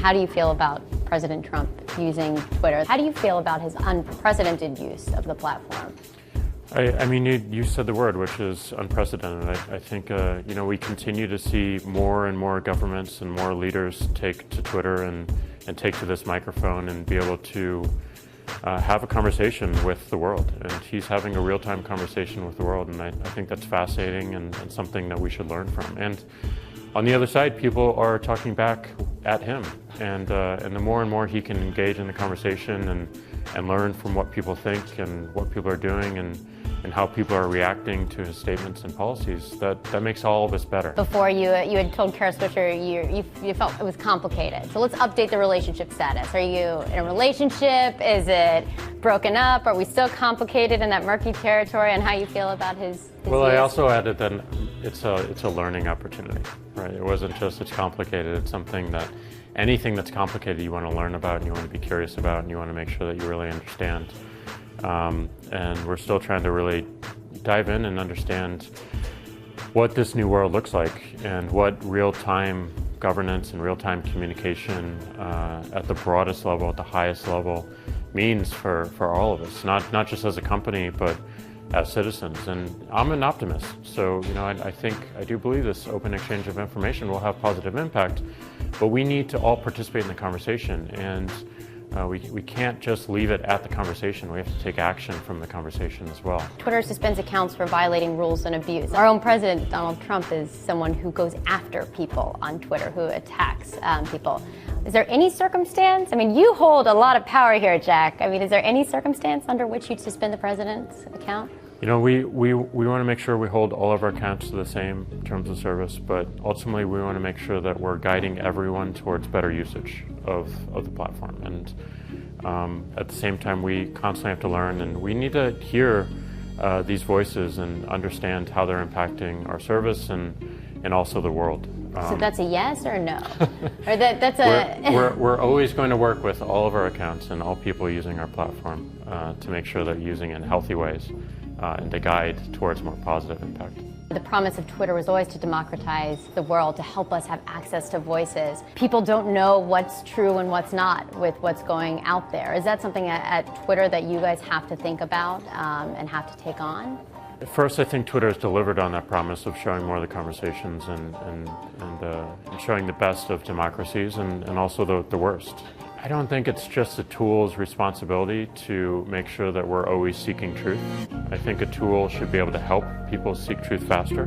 How do you feel about President Trump using Twitter? How do you feel about his unprecedented use of the platform? I mean, you said the word, which is unprecedented. I think, we continue to see more and more governments and more leaders take to Twitter and take to this microphone and be able to have a conversation with the world. And he's having a real-time conversation with the world, and I think that's fascinating and something that we should learn from. And on the other side, people are talking back at him, and the more and more he can engage in the conversation and learn from what people think and what people are doing and how people are reacting to his statements and policies, that makes all of us better. Before you had told Kara Swisher you felt it was complicated. So let's update the relationship status. Are you in a relationship? Is it broken up? Are we still complicated in that murky territory? And how you feel about his Well, views? I also added that it's a learning opportunity, right? It wasn't just it's complicated. It's something that anything that's complicated you want to learn about and you want to be curious about and you want to make sure that you really understand. And we're still trying to really dive in and understand what this new world looks like and what real-time governance and real-time communication at the broadest level, at the highest level, means for all of us, not just as a company, but as citizens. And I'm an optimist, so I do believe this open exchange of information will have positive impact, but we need to all participate in the conversation, and we can't just leave it at the conversation. We have to take action from the conversation as well. Twitter suspends accounts for violating rules and abuse. Our own president, Donald Trump, is someone who goes after people on Twitter, who attacks people. Is there any circumstance? I mean, you hold a lot of power here, Jack. I mean, is there any circumstance under which you'd suspend the president's account? We want to make sure we hold all of our accounts to the same terms of service, but ultimately we want to make sure that we're guiding everyone towards better usage of the platform. And at the same time, we constantly have to learn, and we need to hear these voices and understand how they're impacting our service and also the world. So that's a yes or no? Or we're always going to work with all of our accounts and all people using our platform to make sure they're using it in healthy ways and to guide towards more positive impact. The promise of Twitter was always to democratize the world, to help us have access to voices. People don't know what's true and what's not with what's going out there. Is that something at Twitter that you guys have to think about and have to take on? First, I think Twitter has delivered on that promise of showing more of the conversations and showing the best of democracies and also the worst. I don't think it's just a tool's responsibility to make sure that we're always seeking truth. I think a tool should be able to help people seek truth faster.